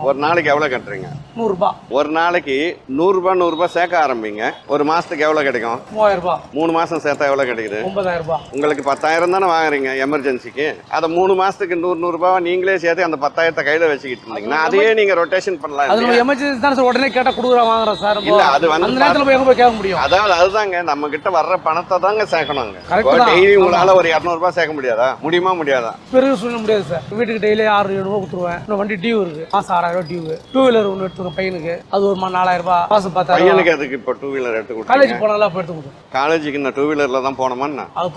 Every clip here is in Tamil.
ஒரு நாளைக்கு எவ்வளவு கட்டுறீங்க? 100 ரூபாய். ஒரு நாளைக்கு 100 ரூபாய் சேர்க்க ஆரம்பிங்க. ஒரு மாசத்துக்கு எவ்வளவு கிடைக்கும்? 3000 ரூபாய். 3 மாசம் சேர்த்தா எவ்வளவு கிடைக்குது? 9000 ரூபாய். உங்களுக்கு 10,000 தானே வாங்குறீங்க எமர்ஜென்சிக்கு. அதை 3 மாசத்துக்கு 100 ரூபாய் நீங்களே சேர்த்து அந்த 10,000 கையில வச்சுக்கிட்டு இருந்தீங்கன்னா அதையே நீங்க ரொட்டேஷன் பண்ணலாம். அது எமர்ஜென்சி தான் சார், உடனே கேட்டா கொடுக்குற வாங்குறோம் சார். இல்ல அது வந்து அந்த நேரத்துல போய் எங்க போய் கேட்க முடியும்? அதாவது அதுதாங்க நம்ம கிட்ட வர்ற பணத்தை தாங்க சேர்க்கணுங்க. கரெக்ட் தான். டெய்லி உங்களால ஒரு 200 ரூபாய் சேர்க்க முடியாதா? முடியுமா முடியாதா? பெரிய சொல்ல முடியாது சார். வீட்டுக்கு டெய்லி 600 ரூபாய் கொடுத்துருவேன். இன்னும் வண்டி டியூ இருக்கு, மாசம் 6000 ரூபாய் டியூ. 2 வீலர் ஒன்று எடுத்துருக்கோம் பையனுக்கு, அது ஒரு 4000 ரூபாய் மாசம். 10,000 பையனுக்கு அதுக்கு இப்போ 2 வீலர் எடுத்து கொடுத்து காலேஜ் போனாலும் அப்ப எடுத்து கொடுத்து. காலேஜுக்கு இந்த 2 வீலர்ல தான் போனோமா?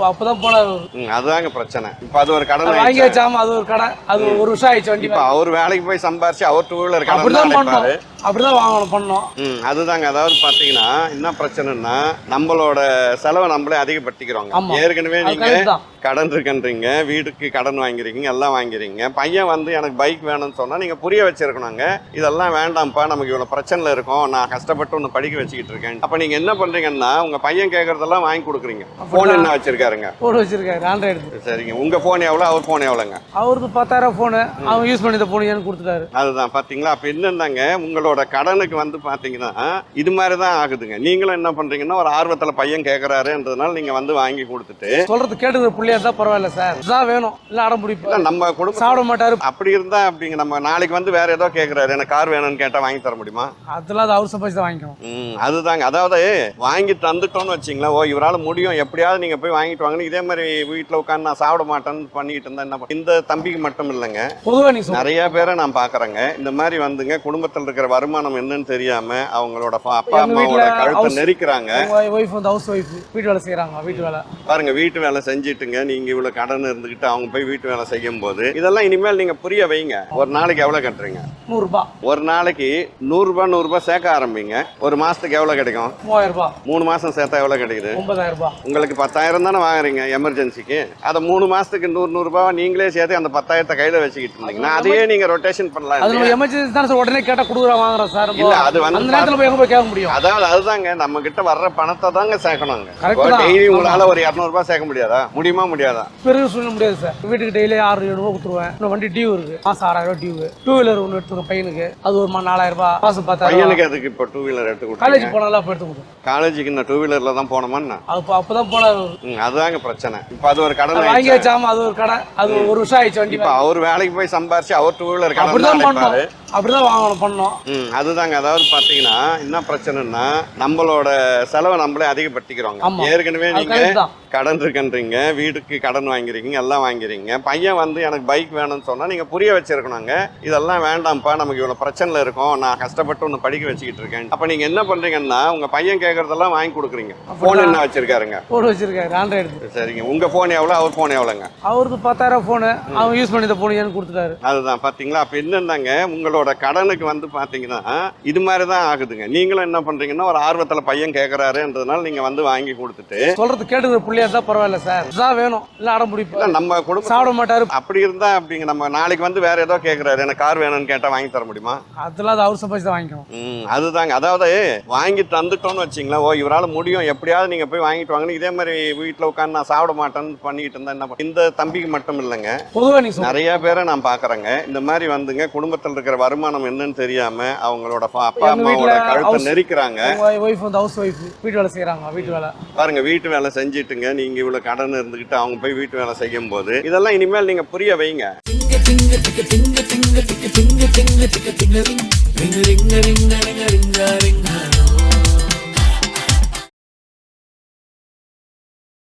அப்பதான் போனாரு. அதுதாங்க பிரச்சனை. இப்ப அது ஒரு கடன் வாங்கி வச்சாம, அது ஒரு கடை, அது ஒரு வருஷம் ஆயிடுச்சு வண்டி. இப்ப அவர் வேலைக்கு போய் சம்பாரிச்சு அவர் 2 வீலர் அப்படிதான் கடன் அப்படிதான் வாங்கணும் பண்ணோம். அதுதாங்க. அதாவது பாத்தீங்கன்னா என்ன பிரச்சனைன்னா நம்மளோட செலவை நம்மளே அதிகப்படுத்திக்கிறோங்க. ஏற்கனவே நீங்க கடன் இருக்குன்றீங்க, வீட்டுக்கு கடன் வாங்கிறீங்க, எல்லாம் வாங்கிறீங்க. பையன் வந்து எனக்கு பைக் வேணும்னு சொன்னா நீங்க புரிய வச்சிருக்கணுங்க. இதெல்லாம் வேண்டாம்ப்பா, நமக்கு இவ்வளவு பிரச்சனை இருக்கும், நான் கஷ்டப்பட்டு ஒன்னு படிக்க வச்சுக்கிட்டு இருக்கேன். அப்ப நீங்க என்ன பண்றீங்கன்னா உங்க பையன் கேட்கறதெல்லாம் வாங்கி கொடுக்குறீங்க. போன் என்ன வச்சிருக்காருங்க? போன் வச்சிருக்காரு, ஆண்ட்ராய்டு. சரிங்க. உங்க போன் எவ்வளவு, அவர் போன் எவ்வளவுங்க? அவருக்கு 10,000 போன், அவன் யூஸ் பண்ணி போன் ஏன்னு கொடுத்துட்டாரு. அதுதான் பாத்தீங்களா. அப்ப என்னந்தாங்க உங்களோட கடனுக்கு வந்து பாத்தீங்கன்னா இது மாதிரிதான் ஆகுதுங்க. நீங்களும் என்ன பண்றீங்கன்னா ஒரு ஆர்வத்துல பையன் கேட்கறாருன்றதுனால நீங்க வந்து வாங்கி கொடுத்துட்டு சொல்றது கேட்டுக்கிற புள்ளியா இருந்தா பரவாயில்ல சார், இதான் வேணும் இல்ல அடம் பிடிப்பா. நம்ம குடும்பம் சாப்பிட மாட்டாரு. அப்படி இருந்தா அப்படிங்க நம்ம நாளைக்கு வந்து வேற ஏதோ கேட்கறாரு, எனக்கு கார் வேணும்னு கேட்டா வாங்கி தர முடியுமா? அதெல்லாம் அது அவர் சம்பாதிச்சு தான் வாங்கிக்கணும். அதுதாங்க. அதாவது வாங்கி தந்துட்டோம்னு வச்சிங்களா, ஓ இவரால் முடியும் எப்படியாவது நீங்க போய் வாங்கிட்டு வாங்கன்னு இதே மாதிரி வீட்டுல உட்காந்து நான் சாப்பிட மாட்டேன்னு பண்ணிட்டு இருந்தா என்ன? இந்த தம்பிக்கு மட்டும் இல்லைங்க, பொதுவா நீ நிறைய பேரை நான் பாக்குறேங்க. இந்த மாதிரி வந்துங்க குடும்பத்தில் இருக்கிற வருமானம் என்னன்னு தெரியாம அவங்களோட அப்பா அம்மாவோட கழுத்தை நெரிக்கிறாங்க. வைஃப் வந்து ஹவுஸ் வைஃப், வீட்டு வேலை செய்யறாங்க. வீட்டு வேலை பாருங்க, வீட்டு வேலை செஞ்சுட்டுங்க நீங்க இவ்வளவு கடன் இருந்துகிட்டு அவங்க போய் வீட்டு வேலை செய்யும் போது இதெல்லாம் இனிமேல் நீங்க புரிய வைங்க. ஒரு நாளைக்கு எவ்வளவு கட்டுறீங்க? 100 ரூபாய். ஒரு நாளைக்கு 100 ரூபாய் சேர்க்க ஆரம்பிங்க. ஒரு மாசத்துக்கு எவ்வளவு கிடைக்கும்? 3000 ரூபாய். 3 மாசம் சேர்த்தா எவ்வளவு கிடைக்குது? 9000 ரூபாய். உங்களுக்கு 10,000 தானே வாங்குறீங்க எமர்ஜென்சிக்கு. அதை 3 மாசத்துக்கு 100 ரூபாய் நீங்களே சேர்த்து அந்த 10,000 கையில வச்சுக்கிட்டு இருந்தீங்கன்னா அதையே நீங்க ரொட்டேஷன் பண்ணலாம். அது எமர்ஜென்சி தான் சார், உடனே கேட்டா கொடுக்குற வாங்குறோம் சார். இல்ல அது வந்து அந்த நேரத்துல போய் எங்க போய் கேட்க முடியும்? அதாவது அதுதாங்க நம்ம கிட்ட வர்ற பணத்தை தாங்க சேர்க்கணுங்க. டெய்லி உங்களால ஒரு 200 ரூபாய் சேர்க்க முடியாதா? முடியுமா முடியாதா? பெரிய சொல்ல முடியாது சார். வீட்டுக்கு டெய்லி 600 ரூபாய் கொடுத்துருவேன். இன்னும் வண்டி டியூ இருக்கு, மாசம் 6000 ரூபாய் டியூ. 2 வீலர் ஒன்று எடுத்துருக்கோம் பையனுக்கு, அது ஒரு 4000 ரூபாய் மாசம். 10,000 பையனுக்கு அதுக்கு இப்போ 2 வீலர் எடுத்து கொடுத்து காலேஜ் போனாலும் அப்ப எடுத்து கொடுத்து. காலேஜுக்கு இந்த 2 வீலர்ல தான் போனோமா? அப்பதான் போனாரு. அதுதாங்க பிரச்சனை. இப்ப அது ஒரு கடன் வாங்கி வச்சாம, அது ஒரு கடை, அது ஒரு வருஷம் ஆயிடுச்சு வண்டி. இப்ப அவர் வேலைக்கு போய் சம்பாரிச்சு அவர் 2 வீலர் கடன் அப்படிதான் வாங்கணும் பண்ணோம். அதுதாங்க. அதாவது பாத்தீங்கன்னா என்ன பிரச்சனைன்னா நம்மளோட செலவை நம்மளே அதிகப்படுத்திக்கிறோங்க. ஏற்கனவே நீங்க கடன் இருக்குன்றீங்க, வீட்டுக்கு கடன் வாங்கிறீங்க, எல்லாம் வாங்கிறீங்க. பையன் வந்து எனக்கு பைக் வேணும்னு சொன்னா நீங்க புரிய வச்சிருக்கணுங்க. இதெல்லாம் வேண்டாம்ப்பா, நமக்கு இவ்வளவு பிரச்சனை இருக்கும், நான் கஷ்டப்பட்டு ஒன்னு படிக்க வச்சுக்கிட்டு இருக்கேன். அப்ப நீங்க என்ன பண்றீங்கன்னா உங்க பையன் கேட்கறதெல்லாம் வாங்கி கொடுக்குறீங்க. போன் என்ன வச்சிருக்காருங்க? போன் வச்சிருக்காரு, ஆண்ட்ராய்டு. சரிங்க. உங்க போன் எவ்வளவு, அவர் போன் எவ்வளவுங்க? அவருக்கு 10,000 போன், அவன் யூஸ் பண்ணி போன் ஏன்னு கொடுத்துட்டாரு. அதுதான் பாத்தீங்களா. அப்ப என்னந்தாங்க உங்களோட கடனுக்கு வந்து பாத்தீங்கன்னா இது மாதிரிதான் ஆகுதுங்க. நீங்களும் என்ன பண்றீங்கன்னா ஒரு ஆர்வத்துல பையன் கேட்கறாருன்றதுனால நீங்க வந்து வாங்கி கொடுத்துட்டு சொல்றது கேட்டுக்கிற புள்ளியா இருந்தா பரவாயில்ல சார், இதான் வேணும் இல்ல அடம் பிடிப்பா. நம்ம குடும்பம் சாப்பிட மாட்டாரு. அப்படி இருந்தா அப்படிங்க நம்ம நாளைக்கு வந்து வேற ஏதோ கேட்கறாரு, எனக்கு கார் வேணும்னு கேட்டா வாங்கி தர முடியுமா? அதெல்லாம் அது அவர் சம்பாதிச்சு தான் வாங்கிக்கணும். அதுதாங்க. அதாவது வாங்கி தந்துட்டோம்னு வச்சிங்களா, ஓ இவரால் முடியும் எப்படியாவது நீங்க போய் வாங்கிட்டு வாங்கன்னு இதே மாதிரி வீட்டுல உட்காந்து நான் சாப்பிட மாட்டேன்னு பண்ணிட்டு இருந்தா என்ன? இந்த தம்பிக்கு மட்டும் இல்லைங்க, பொதுவா நீ நிறைய பேரை நான் பாக்குறேங்க. இந்த மாதிரி வந்துங்க குடும்பத்தில் இருக்கிற வருமானம் என்னன்னு தெரியாம அவங்களோட அப்பா அம்மாவோட கழுத்தை நெரிக்கிறாங்க. வைஃப் வந்து ஹவுஸ் வைஃப், வீட்டு வேலை செய்யறாங்க. வீட்டு வேலை பாருங்க, வீட்டு வேலை செஞ்சுட்டுங்க நீங்க இவ்வளவு கடன் இருந்துகிட்டு அவங்க போய் வீட்டு வேலை செய்யும் போது இதெல்லாம் இனிமேல் நீங்க புரிய வைங்க.